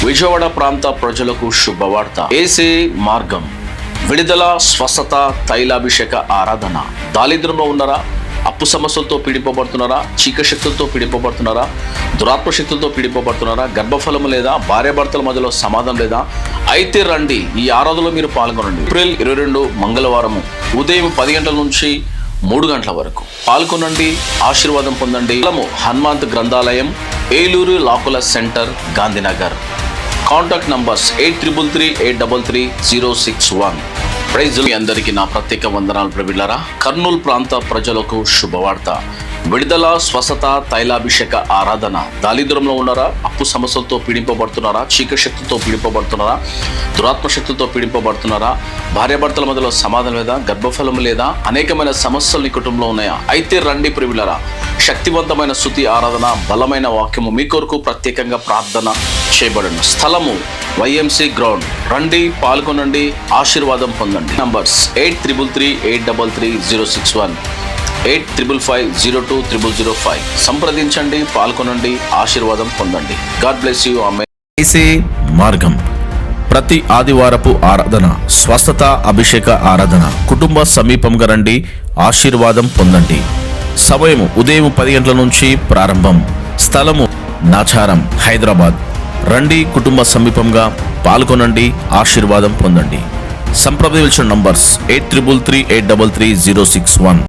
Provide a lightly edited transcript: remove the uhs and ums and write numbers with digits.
విజయవాడ ప్రాంత ప్రజలకు శుభవార్త. ఏసే మార్గం, విడుదల, స్వస్థత, తైలాభిషేక ఆరాధన. దారిద్ర్యంలో ఉన్నారా? అప్పు సమస్యలతో పీడింపబడుతున్నారా? చీకటి శక్తులతో పీడింపబడుతున్నారా? దురాత్మ శక్తులతో పీడింపబడుతున్నారా? గర్భఫలం లేదా? భార్యాభర్తల మధ్యలో సమాధానం లేదా? అయితే రండి, ఈ ఆరాధనలో మీరు పాల్గొనండి. ఏప్రిల్ 22 మంగళవారము ఉదయం 10 గంటల నుంచి 3 గంటల వరకు పాల్గొనండి, ఆశీర్వాదం పొందండి. హనుమంత్ గ్రంథాలయం, ఏలూరు లాకుల centre, Gandhinagar. Contact numbers 8338333061. Praise. మీ అందరికీ నా ప్రత్యేక వందనాలు ప్రియులారా. కర్నూలు ప్రాంత ప్రజలకు శుభవార్త. విడుదల, స్వస్థత, తైలాభిషేక ఆరాధన. దారిద్ర్యంలో ఉన్నారా? అప్పు సమస్యలతో పీడింపబడుతున్నారా? చీకటి శక్తితో పీడింపబడుతున్నారా? దురాత్మ శక్తితో పీడింపబడుతున్నారా? భార్యాభర్తల మధ్యలో సమాధానం లేదా? గర్భఫలం లేదా? అనేకమైన సమస్యలు నీ కుటుంబంలో ఉన్నాయా? అయితే రండి ప్రియులారా. శక్తివంతమైన స్తుతి ఆరాధన, బలమైన వాక్యము మీ కొరకు ప్రత్యేకంగా ప్రార్థన చేయబడను. స్థలము YMC గ్రౌండ్. రండి, పాల్గొనండి, ఆశీర్వాదం పొందండి. నంబర్స్ 8338333061, 8555020005. సంప్రదించండి, పాల్గొనండి, ఆశీర్వాదం పొందండి. God bless you. ఆమేన్. ఏసే మార్గం ప్రతి ఆదివారపు ఆరాధన, స్వస్థత, అభిషేక ఆరాధన. కుటుంబ సమీపంగా రండి, ఆశీర్వాదం పొందండి. సమయము ఉదయం 10 గంటల నుంచి ప్రారంభం. స్థలము నాచారం, హైదరాబాద్. రండి, కుటుంబ సమీపంగా పాల్గొనండి, ఆశీర్వాదం పొందండి. సంప్రదించిన నంబర్స్ 8338333061.